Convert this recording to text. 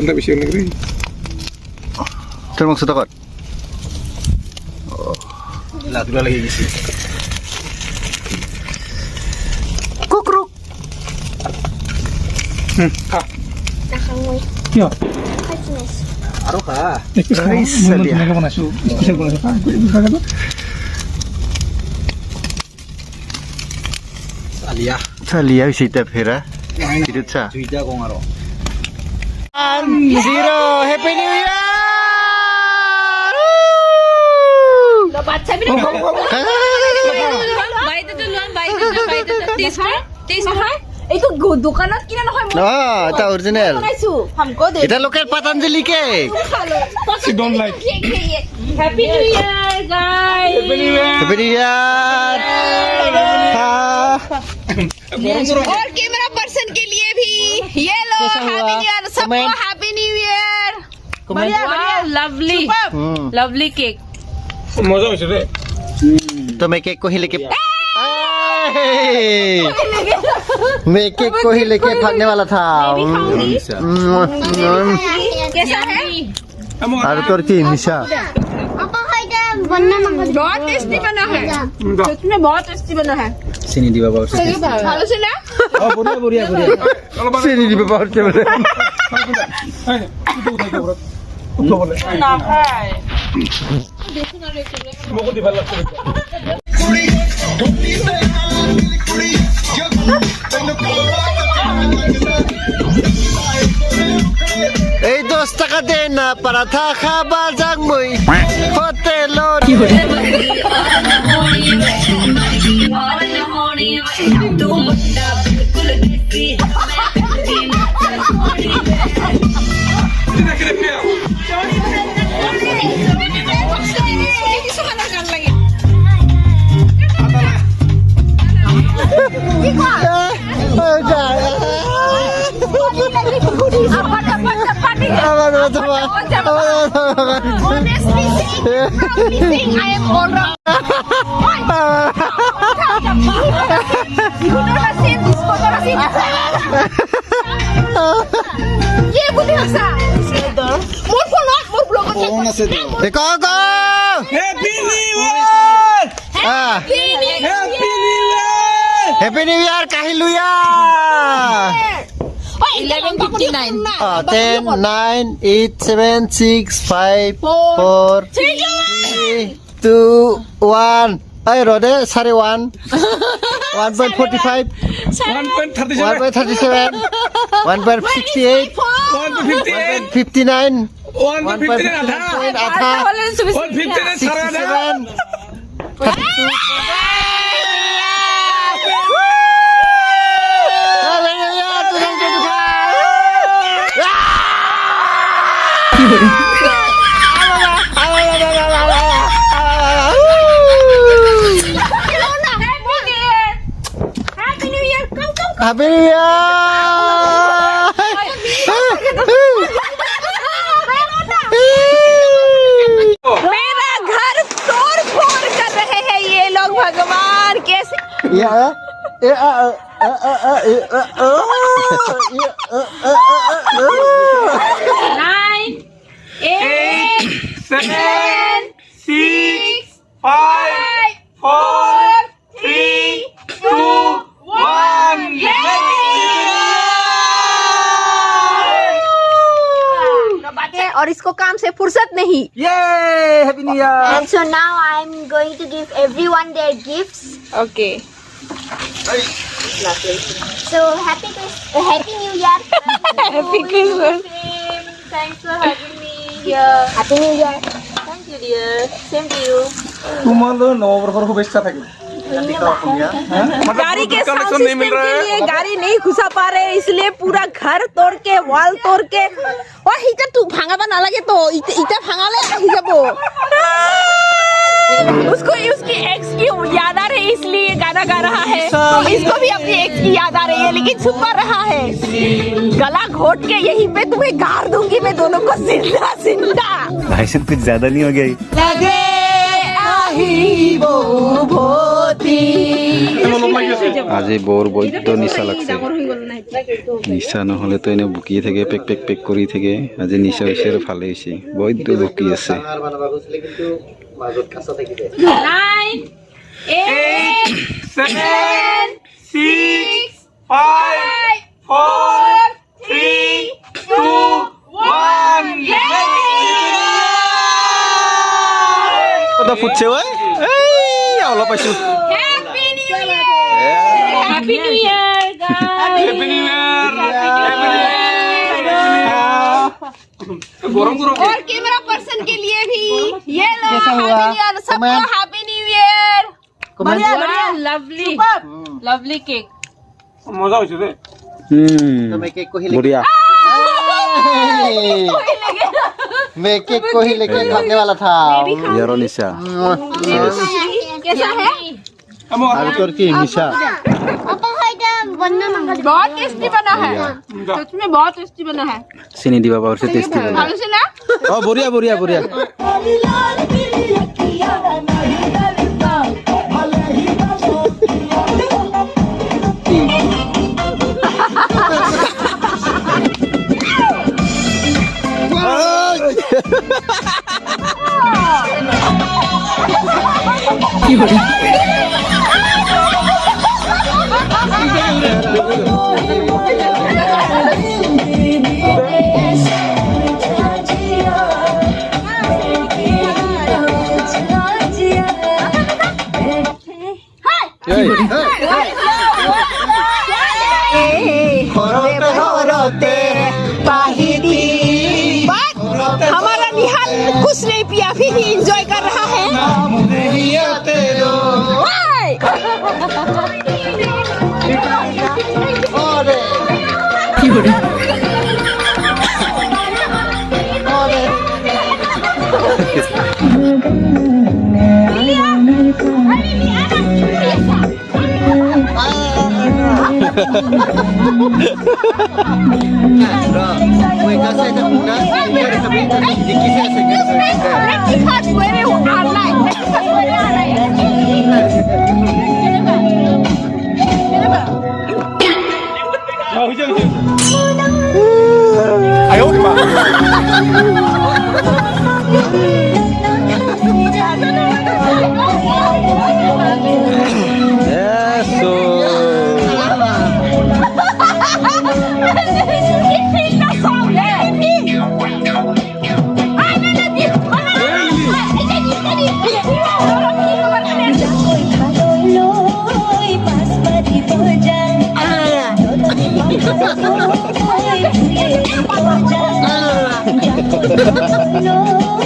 ওজনটা বেশি হলো নাকি তোর মাংসটা কর লাতুরা লেগে গেছে কুকরুক খা Nakangay. কি হয় Christmas. আরো খা ধুনীয়াকে বনাইছো স্পেচিয়েল বনাইছো আলিয়া চালিয়া হৈছে এতিয়া ফেৰা কিটো চা দুইটা কম আৰু 0 happy new year Lo baca bi na. Bayad to luan, bayad to. Taste mo. এইটো দোকানত কিনা নহয় মই এটা অরিজিনাল বনাইছো হামকো দে এটা local Patanjali cake she don't like Happy New Year, guys. Happy new year और कैमरा पर्सन के लिए भी ये लो हैप्पी न्यू ईयर सबको Comment. Happy new year Wow, lovely. Lovely cake. মজা হইছে রে तो मैं केक को ही लेके मैं केक को ही लेके भागने वाला था कैसा है और तोर की निशा Apa kaya banana mga बहुत टेस्टी बना है सच में बहुत टेस्टी बना है চিনি দিবা বাৰু ভালো ছিল না অ বঢ়িয়া বঢ়িয়া বঢ়িয়া सीनी दी बाहर के बोले না খায় মোকো দিবা লাগছে এই 10 টাকা দে না পরাঠা খাবা যাক মই হোটেলত Honestly saying, I am all wrong. You don't say this photo ये बुद्धि हंसा मोर फोन मोर ब्लॉग কোন আছে তো দেখো গো happy new year happy new year কাহিলুয়া 11:59 10 9 8 7 6 5 4 3 2 1 ay rode sare 1 1.45 1.37 1.68 1.59 1.59 आधा 67 Happy New Year Happy New Year! मेरा घर तोड़ फोड़ कर रहे हैं ये लोग भगवान कैसे Nine, 8, 7 6 5 4 3 2 और इसको काम से फुर्सत नहीं ইয়ে happy new year And so now I'm going to give everyone their gifts. Okay So happy New Year. Happy Christmas thanks for having me here. Happy New Year. Thank you, dear. Same to you. তোমাদের নববর্ষের শুভেচ্ছা থাকবে गाड़ी के sound system के लिए गाड़ी नहीं घुसा पा रहे इसलिए पूरा घर तोड़ के वॉल तोड़ के और हिता तू भांगाबा ना लगे तो इता भांगाले हिजाबो उसको उसकी एक्स की याद आ रही इसलिए गाना गा रहा है तो इसको भी अपनी एक्स की याद आ रही है लेकिन छुपा रहा है गला घोट के यहीं पे तुम्हें गाड़ दूंगी मैं दोनों को जिंदा जिंदा भाई साहब कुछ ज्यादा नहीं हो गया लगे আহিব উভতি আজি বৰ বৈদ্য নিচা লাগছে নিচা নহ'লে তো এনে বুকি থাকে পেক পেক পেক কৰি থাকে আজি নিচা হৈছে আৰু ভালে হৈছে বৈদ্য বকি আছে 9, 8, 7, 6, 5, 4, 3, 2, 1. কথা ফুটছে ঐ এই অলপ পাইছো Happy New Year, guys. Happy New Year. Happy New Year. गरम गरम और कैमरा पर्सन के लिए भी ये लो कैसा हुआ? हैप्पी न्यू ईयर सबको कमेंट? हैप्पी न्यू ईयर बढ़िया बढ़िया Wow, lovely, lovely cake. मजा হৈছে দে मैं केक को ही लेके বঢ়িয়া मैं केक को ही लेके भागने वाला था ইয়াৰো নিচা कैसा है और তোর কি নিশা बहुत टेस्टी बना है सच में बहुत टेस्टी बना है চিনি দিবা পাৰছে টেষ্টি লাগে खाने से ना অ বঢ়িয়া বঢ়িয়া বঢ়িয়া ঘৰতে ঘৰতে বাহিৰি हमारा निहाल कुछ नहीं पिया फिर भी एंजॉय कर रहा है हाय! Wait, nasa ito muna. Hindi kami. Hindi kisa sa Let's see how sweaty our life. Let's see how sweaty our life. হৈছে হৈছে আয়ো মা এসো No